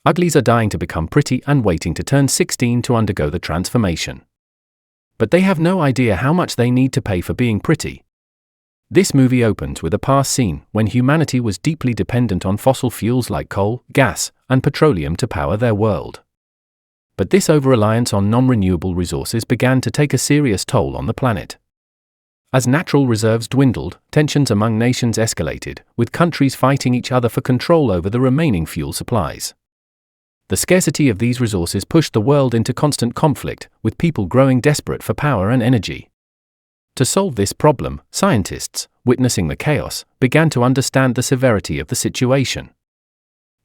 Uglies are dying to become pretty and waiting to turn 16 to undergo the transformation. But they have no idea how much they need to pay for being pretty. This movie opens with a past scene when humanity was deeply dependent on fossil fuels like coal, gas, and petroleum to power their world. But this over-reliance on non-renewable resources began to take a serious toll on the planet. As natural reserves dwindled, tensions among nations escalated, with countries fighting each other for control over the remaining fuel supplies. The scarcity of these resources pushed the world into constant conflict, with people growing desperate for power and energy. To solve this problem, scientists, witnessing the chaos, began to understand the severity of the situation.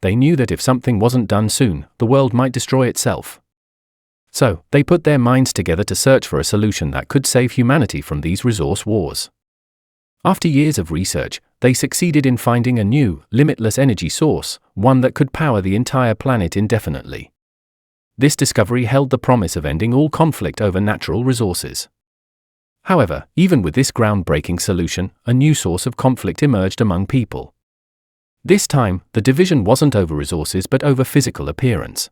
They knew that if something wasn't done soon, the world might destroy itself. So, they put their minds together to search for a solution that could save humanity from these resource wars. After years of research, they succeeded in finding a new, limitless energy source, one that could power the entire planet indefinitely. This discovery held the promise of ending all conflict over natural resources. However, even with this groundbreaking solution, a new source of conflict emerged among people. This time, the division wasn't over resources but over physical appearance.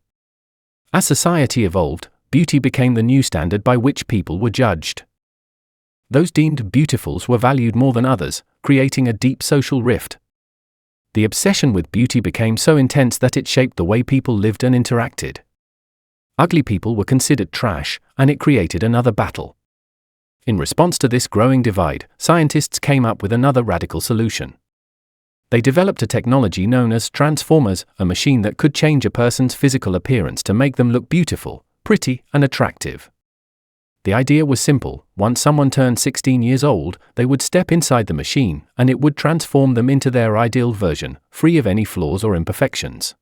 As society evolved, beauty became the new standard by which people were judged. Those deemed beautifuls were valued more than others, creating a deep social rift. The obsession with beauty became so intense that it shaped the way people lived and interacted. Ugly people were considered trash, and it created another battle. In response to this growing divide, scientists came up with another radical solution. They developed a technology known as transformers, a machine that could change a person's physical appearance to make them look beautiful, pretty, and attractive. The idea was simple: once someone turned 16 years old, they would step inside the machine, and it would transform them into their ideal version, free of any flaws or imperfections.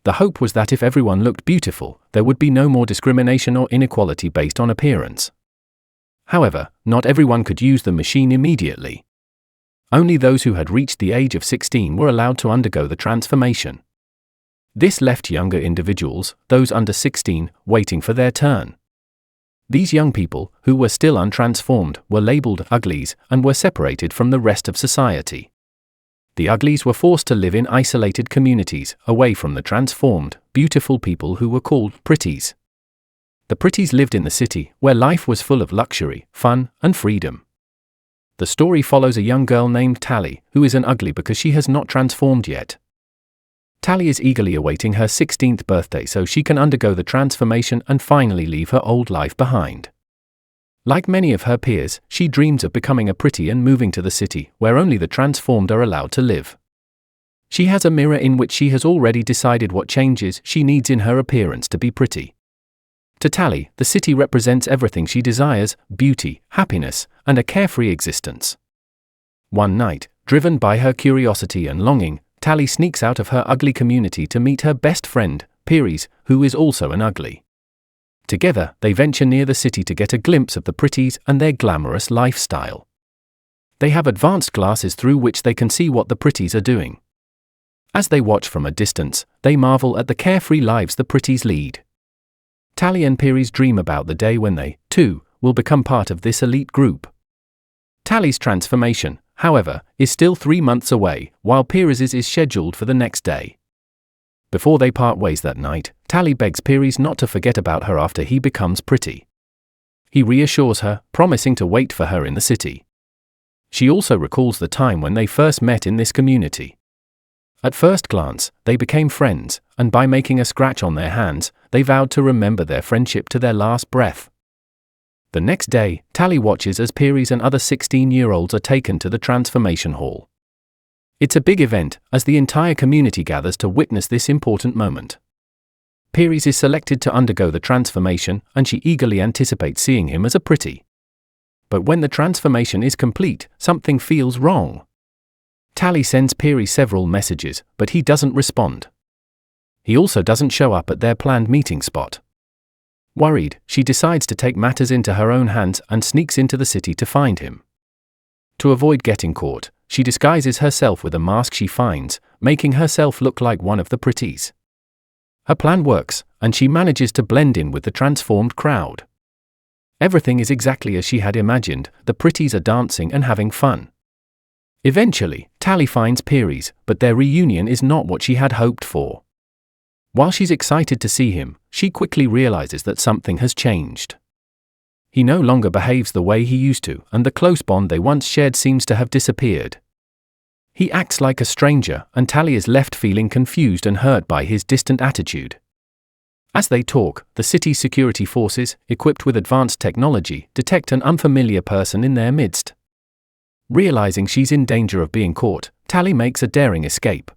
The hope was that if everyone looked beautiful, there would be no more discrimination or inequality based on appearance. However, not everyone could use the machine immediately. Only those who had reached the age of 16 were allowed to undergo the transformation. This left younger individuals, those under 16, waiting for their turn. These young people, who were still untransformed, were labeled uglies and were separated from the rest of society. The uglies were forced to live in isolated communities, away from the transformed, beautiful people who were called pretties. The pretties lived in the city, where life was full of luxury, fun, and freedom. The story follows a young girl named Tally, who is an ugly because she has not transformed yet. Tally is eagerly awaiting her 16th birthday so she can undergo the transformation and finally leave her old life behind. Like many of her peers, she dreams of becoming a pretty and moving to the city, where only the transformed are allowed to live. She has a mirror in which she has already decided what changes she needs in her appearance to be pretty. To Tally, the city represents everything she desires: beauty, happiness, and a carefree existence. One night, driven by her curiosity and longing, Tally sneaks out of her ugly community to meet her best friend, Peries, who is also an ugly. Together, they venture near the city to get a glimpse of the pretties and their glamorous lifestyle. They have advanced glasses through which they can see what the pretties are doing. As they watch from a distance, they marvel at the carefree lives the pretties lead. Tally and Peries dream about the day when they, too, will become part of this elite group. Tally's transformation, however, is still 3 months away, while Peries' is scheduled for the next day. Before they part ways that night, Tally begs Peries not to forget about her after he becomes pretty. He reassures her, promising to wait for her in the city. She also recalls the time when they first met in this community. At first glance, they became friends, and by making a scratch on their hands, they vowed to remember their friendship to their last breath. The next day, Tally watches as Peries and other 16-year-olds are taken to the transformation hall. It's a big event, as the entire community gathers to witness this important moment. Peries is selected to undergo the transformation, and she eagerly anticipates seeing him as a pretty. But when the transformation is complete, something feels wrong. Tally sends Peries several messages, but he doesn't respond. He also doesn't show up at their planned meeting spot. Worried, she decides to take matters into her own hands and sneaks into the city to find him. To avoid getting caught, she disguises herself with a mask she finds, making herself look like one of the pretties. Her plan works, and she manages to blend in with the transformed crowd. Everything is exactly as she had imagined: the pretties are dancing and having fun. Eventually, Tally finds Peries, but their reunion is not what she had hoped for. While she's excited to see him, she quickly realizes that something has changed. He no longer behaves the way he used to, and the close bond they once shared seems to have disappeared. He acts like a stranger, and Tally is left feeling confused and hurt by his distant attitude. As they talk, the city's security forces, equipped with advanced technology, detect an unfamiliar person in their midst. Realizing she's in danger of being caught, Tally makes a daring escape.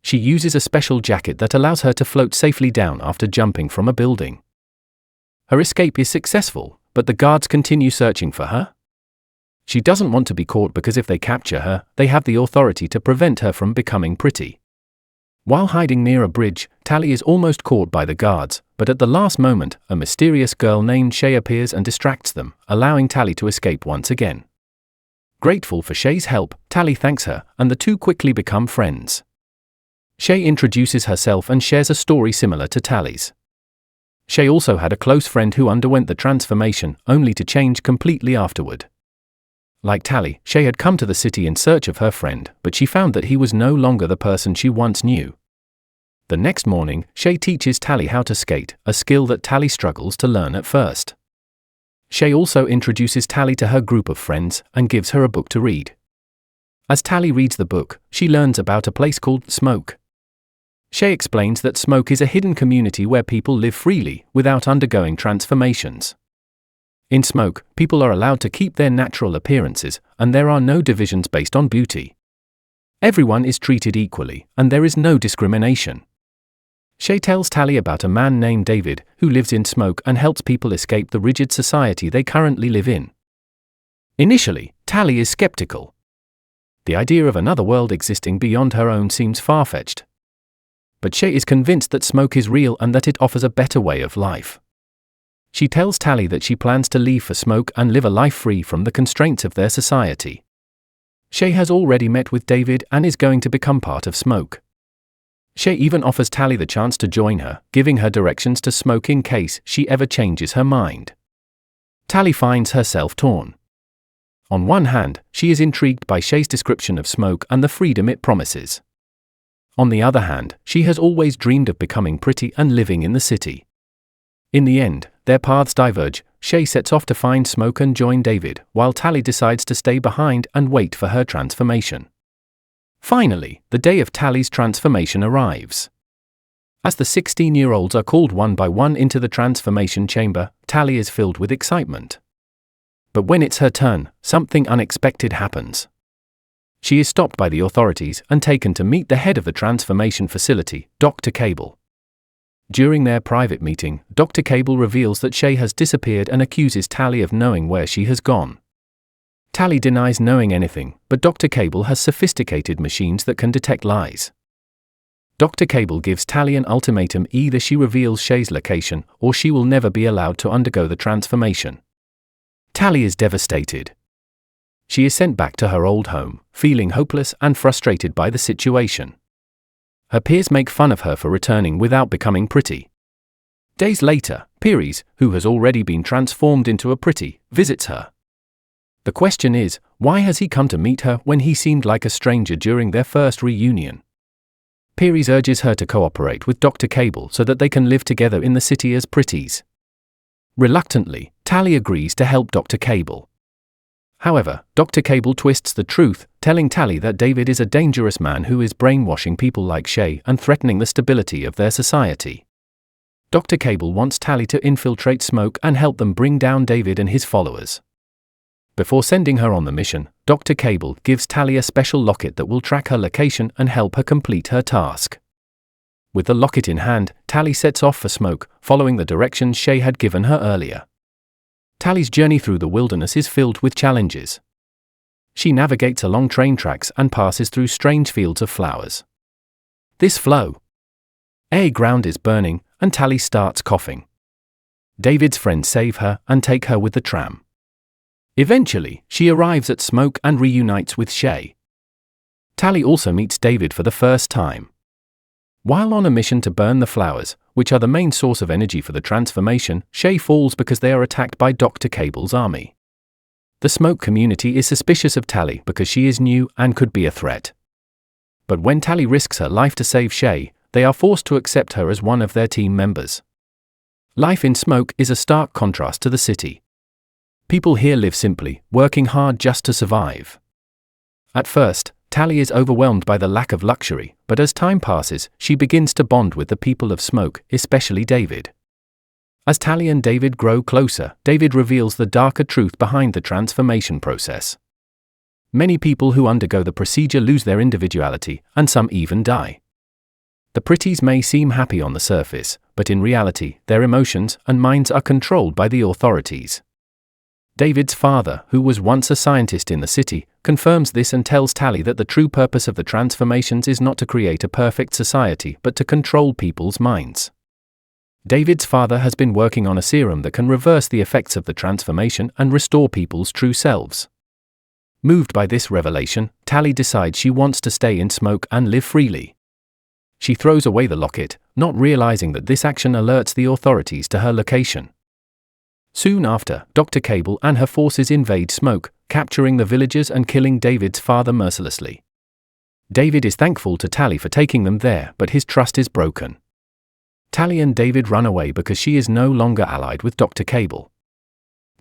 She uses a special jacket that allows her to float safely down after jumping from a building. Her escape is successful, but the guards continue searching for her. She doesn't want to be caught because if they capture her, they have the authority to prevent her from becoming pretty. While hiding near a bridge, Tally is almost caught by the guards, but at the last moment, a mysterious girl named Shay appears and distracts them, allowing Tally to escape once again. Grateful for Shay's help, Tally thanks her, and the two quickly become friends. Shay introduces herself and shares a story similar to Tally's. Shay also had a close friend who underwent the transformation, only to change completely afterward. Like Tally, Shay had come to the city in search of her friend, but she found that he was no longer the person she once knew. The next morning, Shay teaches Tally how to skate, a skill that Tally struggles to learn at first. Shay also introduces Tally to her group of friends, and gives her a book to read. As Tally reads the book, she learns about a place called Smoke. Shay explains that Smoke is a hidden community where people live freely, without undergoing transformations. In Smoke, people are allowed to keep their natural appearances, and there are no divisions based on beauty. Everyone is treated equally, and there is no discrimination. Shay tells Tally about a man named David, who lives in Smoke and helps people escape the rigid society they currently live in. Initially, Tally is skeptical. The idea of another world existing beyond her own seems far-fetched. But Shay is convinced that Smoke is real and that it offers a better way of life. She tells Tally that she plans to leave for Smoke and live a life free from the constraints of their society. Shay has already met with David and is going to become part of Smoke. Shay even offers Tally the chance to join her, giving her directions to Smoke in case she ever changes her mind. Tally finds herself torn. On one hand, she is intrigued by Shay's description of Smoke and the freedom it promises. On the other hand, she has always dreamed of becoming pretty and living in the city. In the end, their paths diverge. Shay sets off to find Smoke and join David, while Tally decides to stay behind and wait for her transformation. Finally, the day of Tally's transformation arrives. As the 16-year-olds are called one by one into the transformation chamber, Tally is filled with excitement. But when it's her turn, something unexpected happens. She is stopped by the authorities and taken to meet the head of the transformation facility, Dr. Cable. During their private meeting, Dr. Cable reveals that Shay has disappeared and accuses Tally of knowing where she has gone. Tally denies knowing anything, but Dr. Cable has sophisticated machines that can detect lies. Dr. Cable gives Tally an ultimatum: either she reveals Shay's location, or she will never be allowed to undergo the transformation. Tally is devastated. She is sent back to her old home, feeling hopeless and frustrated by the situation. Her peers make fun of her for returning without becoming pretty. Days later, Peries, who has already been transformed into a pretty, visits her. The question is, why has he come to meet her when he seemed like a stranger during their first reunion? Peries urges her to cooperate with Dr. Cable so that they can live together in the city as pretties. Reluctantly, Tally agrees to help Dr. Cable. However, Dr. Cable twists the truth, telling Tally that David is a dangerous man who is brainwashing people like Shay and threatening the stability of their society. Dr. Cable wants Tally to infiltrate Smoke and help them bring down David and his followers. Before sending her on the mission, Dr. Cable gives Tally a special locket that will track her location and help her complete her task. With the locket in hand, Tally sets off for Smoke, following the directions Shay had given her earlier. Tally's journey through the wilderness is filled with challenges. She navigates along train tracks and passes through strange fields of flowers. This flow. Ground is burning, and Tally starts coughing. David's friends save her and take her with the tram. Eventually, she arrives at Smoke and reunites with Shay. Tally also meets David for the first time. While on a mission to burn the flowers, which are the main source of energy for the transformation, Shay falls because they are attacked by Dr. Cable's army. The Smoke community is suspicious of Tally because she is new and could be a threat. But when Tally risks her life to save Shay, they are forced to accept her as one of their team members. Life in Smoke is a stark contrast to the city. People here live simply, working hard just to survive. At first, Tally is overwhelmed by the lack of luxury, but as time passes, she begins to bond with the people of Smoke, especially David. As Tally and David grow closer, David reveals the darker truth behind the transformation process. Many people who undergo the procedure lose their individuality, and some even die. The pretties may seem happy on the surface, but in reality, their emotions and minds are controlled by the authorities. David's father, who was once a scientist in the city, confirms this and tells Tally that the true purpose of the transformations is not to create a perfect society but to control people's minds. David's father has been working on a serum that can reverse the effects of the transformation and restore people's true selves. Moved by this revelation, Tally decides she wants to stay in Smoke and live freely. She throws away the locket, not realizing that this action alerts the authorities to her location. Soon after, Dr. Cable and her forces invade Smoke, capturing the villagers and killing David's father mercilessly. David is thankful to Tally for taking them there, but his trust is broken. Tally and David run away because she is no longer allied with Dr. Cable.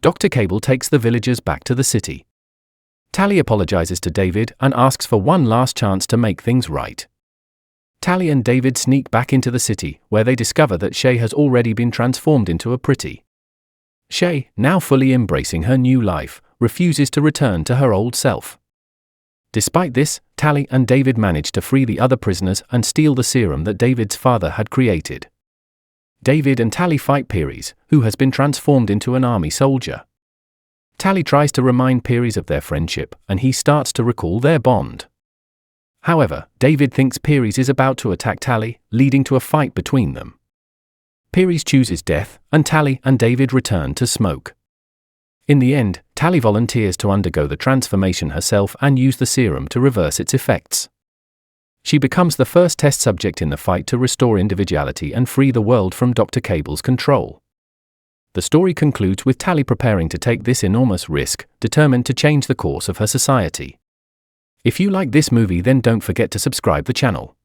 Dr. Cable takes the villagers back to the city. Tally apologizes to David and asks for one last chance to make things right. Tally and David sneak back into the city, where they discover that Shay has already been transformed into a pretty. Shay, now fully embracing her new life, refuses to return to her old self. Despite this, Tally and David manage to free the other prisoners and steal the serum that David's father had created. David and Tally fight Pearies, who has been transformed into an army soldier. Tally tries to remind Pearies of their friendship, and he starts to recall their bond. However, David thinks Pearies is about to attack Tally, leading to a fight between them. Pearies chooses death, and Tally and David return to Smoke. In the end, Tally volunteers to undergo the transformation herself and use the serum to reverse its effects. She becomes the first test subject in the fight to restore individuality and free the world from Dr. Cable's control. The story concludes with Tally preparing to take this enormous risk, determined to change the course of her society. If you like this movie, then don't forget to subscribe the channel.